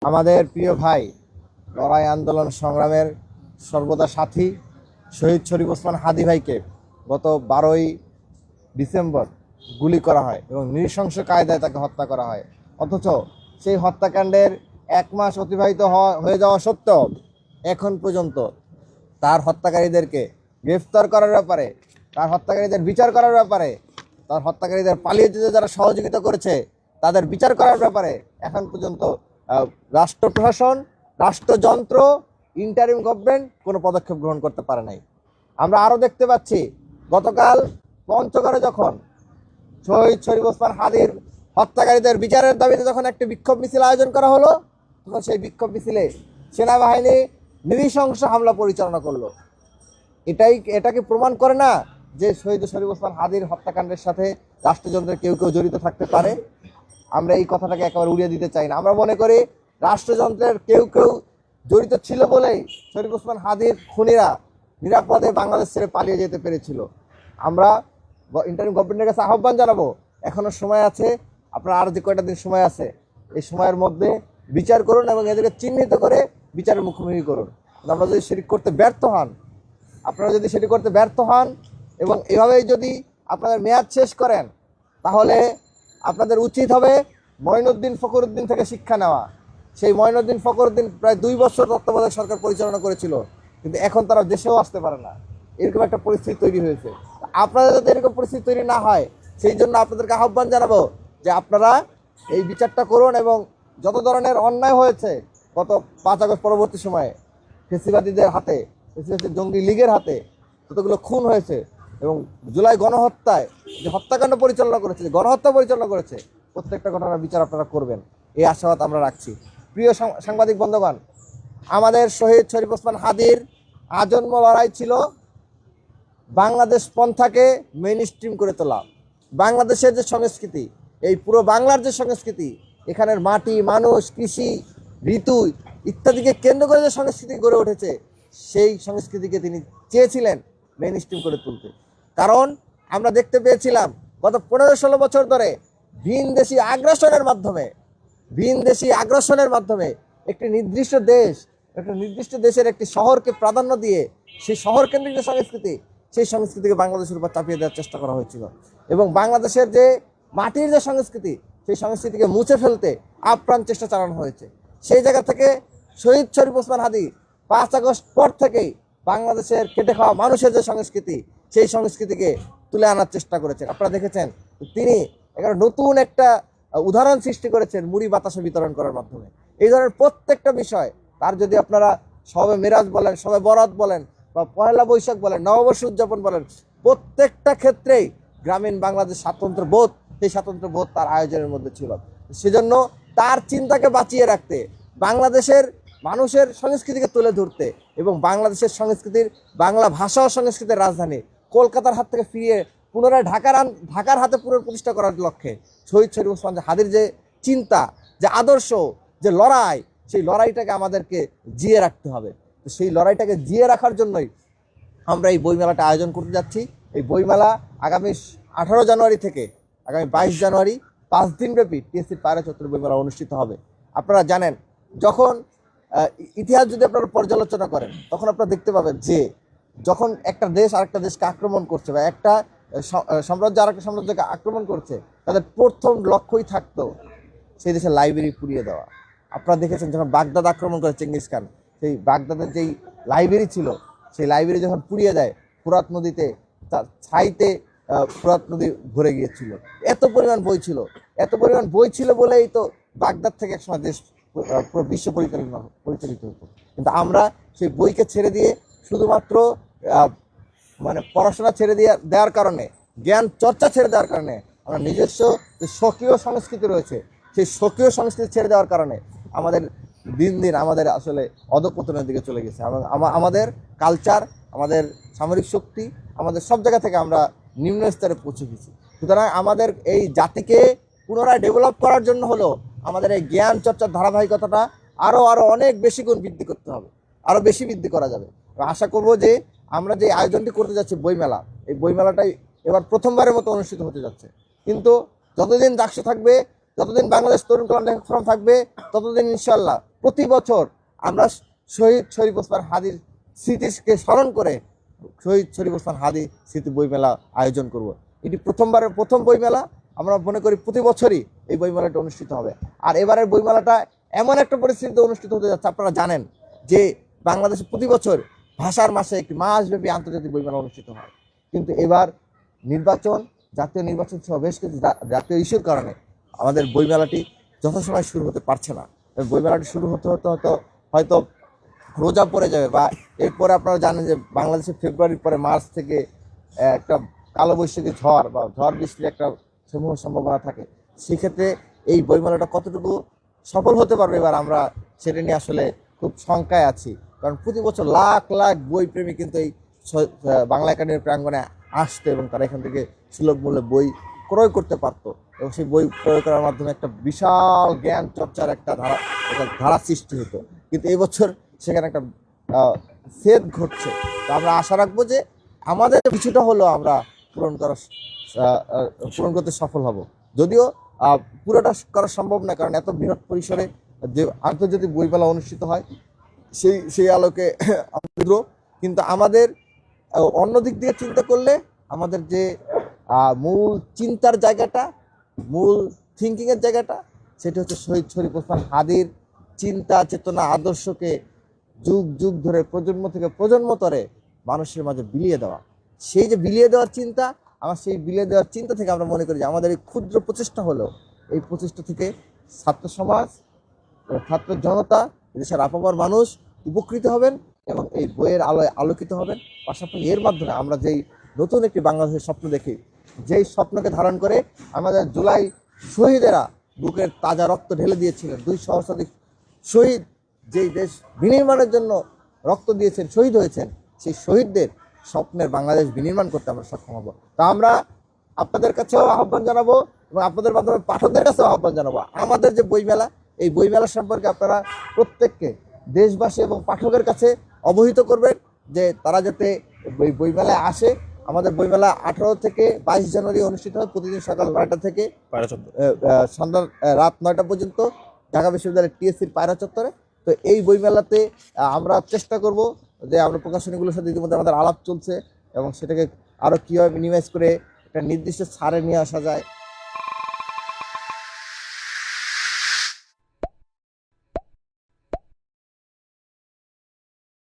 আমাদের প্রিয় ভাই, লড়াই আন্দোলন সংগ্রামের সর্বদা সাথী শহীদ শরীফ ওসমান হাদী ভাইকে গত 12ই ডিসেম্বর গুলি করা হয় এবং নৃশংস কায়দায় তাকে হত্যা করা হয়। অথচ সেই হত্যাকাণ্ডের 1 মাস অতিবাহিত হয়ে যাওয়া সত্ত্বেও এখন পর্যন্ত তার হত্যাকারীদেরকে গ্রেফতার করার ব্যাপারে, তার হত্যাকারীদের বিচার করার ব্যাপারে, তার হত্যাকারীদের পালিয়ে যেতে যারা সহযোগিতা করেছে তাদের বিচার করার ব্যাপারে এখন পর্যন্ত রাষ্ট্র প্রশাসন, রাষ্ট্রযন্ত্র, ইন্টারিম গভর্নমেন্ট কোনো পদক্ষেপ গ্রহণ করতে পারে নাই। আমরা আরও দেখতে পাচ্ছি, গতকাল পঞ্চগড়ে যখন শহীদ শরীফ ওসমান হাদীর হত্যাকারীদের বিচারের দাবিতে যখন একটি বিক্ষোভ মিছিল আয়োজন করা হলো, তখন সেই বিক্ষোভ মিছিলে সেনাবাহিনী নৃশংস হামলা পরিচালনা করলো। এটাকে প্রমাণ করে না যে শহীদ শরীফ ওসমান হাদীর হত্যাকাণ্ডের সাথে রাষ্ট্রযন্ত্রের কেউ কেউ জড়িত থাকতে পারে? আমরা এই কথাটাকে একেবারে উড়িয়ে দিতে চাই না। আমরা মনে করি রাষ্ট্রযন্ত্রের কেউ কেউ জড়িত ছিল বলেই শরীফ ওসমান হাদীর খুনিরা নিরাপদে বাংলাদেশ ছেড়ে পালিয়ে যেতে পেরেছিল। আমরা ইন্টারিম গভর্নমেন্টের কাছে আহ্বান জানাবো, এখনো সময় আছে, আপনারা আর যে কয়টা দিন সময় আছে, এই সময়ের মধ্যে বিচার করুন এবং এদেরকে চিহ্নিত করে বিচারের মুখোমুখি করুন। আমরা যদি সেটি করতে ব্যর্থ হন, এবং এভাবেই যদি আপনাদের মেয়াদ শেষ করেন, তাহলে আপনাদের উচিত হবে মঈনুদ্দিন ফখরুদ্দিন থেকে শিক্ষা নেওয়া। সেই মঈনুদ্দিন ফখরুদ্দিন প্রায় 2 বছর তত্ত্বাবধায়ক সরকার পরিচালনা করেছিল, কিন্তু এখন তারা দেশেও আসতে পারে না। এরকম একটা পরিস্থিতি তৈরি হয়েছে। আপনাদের যাতে এরকম পরিস্থিতি তৈরি না হয়, সেই জন্য আপনাদেরকে আহ্বান জানাবো যে আপনারা এই বিচারটা করুন এবং যত ধরনের অন্যায় হয়েছে গত 5 আগস্ট পরবর্তী সময়ে ফেসিবাদীদের হাতে, ফেসিবাদী জঙ্গি লীগের হাতে যতগুলো খুন হয়েছে এবং জুলাই গণহত্যায় যে হত্যাকাণ্ড পরিচালনা করেছে, যে গণহত্যা পরিচালনা করেছে, প্রত্যেকটা ঘটনার বিচার আপনারা করবেন, এই আশাবাদ আমরা রাখছি। প্রিয় সাংবাদিক বন্ধুগণ, আমাদের শহীদ শরীফ ওসমান হাদীর আজন্ম লড়াই ছিল বাংলাদেশ পন্থাকে মেইন স্ট্রিম করে তোলা। বাংলাদেশের যে সংস্কৃতি, এই পুরো বাংলার যে সংস্কৃতি, এখানের মাটি, মানুষ, কৃষি, ঋতু ইত্যাদিকে কেন্দ্র করে যে সংস্কৃতি গড়ে উঠেছে, সেই সংস্কৃতিকে তিনি চেয়েছিলেন মেইন স্ট্রিম করে তুলতে। কারণ আমরা দেখতে পেয়েছিলাম গত 15-16 বছর ধরে ভিনদেশি আগ্রাসনের মাধ্যমে একটি নির্দিষ্ট দেশের একটি শহরকে প্রাধান্য দিয়ে সেই শহর কেন্দ্রিক যে সংস্কৃতি, সেই সংস্কৃতিকে বাংলাদেশের উপর চাপিয়ে দেওয়ার চেষ্টা করা হয়েছিল এবং বাংলাদেশের যে মাটির যে সংস্কৃতি, সেই সংস্কৃতিকে মুছে ফেলতে আপ্রাণ চেষ্টা চালানো হয়েছে। সেই জায়গা থেকে শহীদ শরীফ ওসমান হাদী 5 আগস্ট পর থেকেই বাংলাদেশের খেটে খাওয়া মানুষের যে সংস্কৃতি, সেই সংস্কৃতিকে তুলে আনার চেষ্টা করেছেন। আপনারা দেখেছেন তিনি নতুন একটা উদাহরণ সৃষ্টি করেছেন মুড়ি বাতাসা বিতরণ করার মাধ্যমে। এই ধরনের প্রত্যেকটা বিষয় তার, যদি আপনারা শবে মিরাজ বলেন, শবে বরাত বলেন, বা পহেলা বৈশাখ বলেন, নববর্ষ উদযাপন বলেন, প্রত্যেকটা ক্ষেত্রেই গ্রামীণ বাংলাদেশ স্বাতন্ত্র্য বোধ, সেই স্বাতন্ত্র্য বোধ তার আয়োজনের মধ্যে ছিল। সেজন্য তার চিন্তাকে বাঁচিয়ে রাখতে, বাংলাদেশের মানুষের সংস্কৃতিকে তুলে ধরতে এবং বাংলাদেশের সংস্কৃতির, বাংলা ভাষা ও সংস্কৃতির রাজধানী কলকাতার হাত থেকে ফিরিয়ে পুনরায় ঢাকার হাতে পুনঃপ্রতিষ্ঠা করার লক্ষ্যে শহীদ শরীফ ওসমান হাদীর যে চিন্তা, যে আদর্শ, যে লড়াই, সেই লড়াইটাকে আমাদেরকে জিয়ে রাখতে হবে। তো সেই লড়াইটাকে জিয়ে রাখার জন্যই আমরা এই বইমেলাটা আয়োজন করতে যাচ্ছি। এই বইমেলা আগামী 18 জানুয়ারি থেকে আগামী 22 জানুয়ারি 5 দিনব্যাপী টিএসসির পায়রা চত্বরে বইমেলা অনুষ্ঠিত হবে। আপনারা জানেন, যখন ইতিহাস যদি আপনারা পর্যালোচনা করেন, তখন আপনারা দেখতে পাবেন যে যখন একটা দেশ আরেকটা দেশকে আক্রমণ করছে বা একটা সাম্রাজ্য আরেকটা সাম্রাজ্যকে আক্রমণ করছে, তাদের প্রথম লক্ষ্যই থাকতো সেই দেশের লাইব্রেরি পুড়িয়ে দেওয়া। আপনারা দেখেছেন যখন বাগদাদ আক্রমণ করে চেঙ্গিস খান, সেই বাগদাদের যেই লাইব্রেরি ছিল, সেই লাইব্রেরি যখন পুড়িয়ে দেয়, ফোরাত নদীতে ছাইতে ফোরাত নদী ভরে গিয়েছিল। এত পরিমাণ বই ছিল বলেই তো বাগদাদ থেকে একসময় দেশ পুরো বিশ্ব পরিচালিত হতো। কিন্তু আমরা সেই বইকে ছেড়ে দিয়ে, শুধুমাত্র পড়াশোনা ছেড়ে দেওয়ার কারণে, জ্ঞান চর্চা ছেড়ে দেওয়ার কারণে, আমরা নিজস্ব যে স্বকীয় সংস্কৃতি রয়েছে, সেই স্বকীয় সংস্কৃতি ছেড়ে দেওয়ার কারণে আমাদের দিন দিন আমাদের আসলে অধঃপতনের দিকে চলে গেছে। আমাদের কালচার, আমাদের সামরিক শক্তি, আমাদের সব জায়গা থেকে আমরা নিম্ন স্তরে পৌঁছে গেছি। সুতরাং আমাদের এই জাতিকে পুনরায় ডেভেলপ করার জন্য হলো আমাদের এই জ্ঞান চর্চার ধারাবাহিকতাটা আরও অনেক বেশি গুণ বৃদ্ধি করতে হবে, আরও বেশি বৃদ্ধি করা যাবে। আশা করব যে আমরা যে আয়োজনটি করতে যাচ্ছি বইমেলা, এই বইমেলাটাই এবার প্রথমবারের মতো অনুষ্ঠিত হতে যাচ্ছে। কিন্তু যতদিন ডাকসু থাকবে, যতদিন বাংলাদেশ তরুণ কল্যাণ ফোরাম থাকবে, ততদিন ইনশাআল্লাহ প্রতি বছর আমরা শহীদ শরীফ ওসমান হাদির স্মৃতিকে স্মরণ করে শহীদ শরীফ ওসমান হাদি স্মৃতি বইমেলা আয়োজন করব। এটি প্রথম বইমেলা। আমরা মনে করি প্রতি বছরই এই বইমেলাটা অনুষ্ঠিত হবে। আর এবারের বইমেলাটা এমন একটা পরিস্থিতিতে অনুষ্ঠিত হতে যাচ্ছে, আপনারা জানেন যে বাংলাদেশে প্রতি বছর ভাষার মাসে একটি মাসব্যাপী আন্তর্জাতিক বইমেলা অনুষ্ঠিত হয়, কিন্তু এবার জাতীয় নির্বাচন সহ বেশ কিছু জাতীয় ইস্যুর কারণে আমাদের বইমেলাটি যথাসময় শুরু হতে পারছে না। বইমেলাটি শুরু হতে হয়তো রোজা পড়ে যাবে, বা এরপরে আপনারা জানেন যে বাংলাদেশে ফেব্রুয়ারির পরে মার্চ থেকে একটা কালবৈশাখী ঝড় বা ঝড় বৃষ্টির একটা সমূহ সম্ভাবনা থাকে। সেক্ষেত্রে এই বইমেলাটা কতটুকু সফল হতে পারবে এবার আমরা সেটা নিয়ে আসলে খুব শঙ্কায় আছি। কারণ প্রতি বছর লাখ লাখ বই প্রেমী কিন্তু এই বাংলা একাডেমির প্রাঙ্গণে আসতো এবং তারা এখান থেকে সুলভ মূল্যে বই ক্রয় করতে পারতো এবং সেই বই ক্রয় করার মাধ্যমে একটা বিশাল জ্ঞান চর্চার একটা ধারা সৃষ্টি হতো। কিন্তু এই বছর সেখানে একটা ছেদ ঘটছে। তো আমরা আশা রাখবো যে আমাদের কিছুটা হলেও আমরা পূরণ করতে সফল হব। যদিও পুরোটা করা সম্ভব না, কারণ এত বৃহৎ পরিসরে যে আন্তর্জাতিক বইমেলা অনুষ্ঠিত হয় সেই আলোকে কিন্তু আমাদের অন্য দিক দিয়ে চিন্তা করলে আমাদের যে মূল চিন্তার জায়গাটা, মূল থিঙ্কিংয়ের জায়গাটা, সেটা হচ্ছে শহীদ শরীফ ওসমান হাদির চিন্তা চেতনা আদর্শকে যুগ যুগ ধরে প্রজন্ম থেকে প্রজন্ম তরে মানুষের মাঝে বিলিয়ে দেওয়া। সেই যে বিলিয়ে দেওয়ার চিন্তা, সেই বিলিয়ে দেওয়ার চিন্তা থেকে আমরা মনে করি যে আমাদের এই ক্ষুদ্র প্রচেষ্টা হলেও এই প্রচেষ্টা থেকে ছাত্র সমাজ, ছাত্র জনতা, দেশের আপামর মানুষ উপকৃত হবেন এবং এই বইয়ের আলোয় আলোকিত হবেন। পাশাপাশি এর মাধ্যমে আমরা যেই নতুন একটি বাংলাদেশের স্বপ্ন দেখি, যেই স্বপ্নকে ধারণ করে আমাদের জুলাই শহীদেরা বুকের তাজা রক্ত ঢেলে দিয়েছিলেন, 200 সহস্রাধিক শহীদ যেই দেশ বিনির্মাণের জন্য রক্ত দিয়েছেন, শহীদ হয়েছেন, সেই শহীদদের স্বপ্নের বাংলাদেশ বিনির্মাণ করতে আমরা সক্ষম হব। তা আমরা আপনাদের কাছেও আহ্বান জানাবো এবং আপনাদের মাধ্যমে পাঠকদের কাছেও আহ্বান জানাবো, আমাদের যে বইমেলা, এই বইমেলা সম্পর্কে আপনারা প্রত্যেককে দেশবাসী এবং পাঠকের কাছে অবহিত করবেন যে তারা যাতে বইমেলায় আসে। আমাদের বইমেলা 18 থেকে 22 জানুয়ারি অনুষ্ঠিত হয়, প্রতিদিন সকাল 9টা থেকে সন্ধ্যা রাত 9টা পর্যন্ত ঢাকা বিশ্ববিদ্যালয়ের টিএসসির পায়রা চত্বরে। তো এই বইমেলাতে আমরা চেষ্টা করব যে আমরা প্রকাশনীগুলোর সাথে ইতিমধ্যে আমাদের আলাপ চলছে এবং সেটাকে আরও কীভাবে মিনিমাইজ করে একটা নির্দিষ্ট ছাড়ে নিয়ে আসা যায়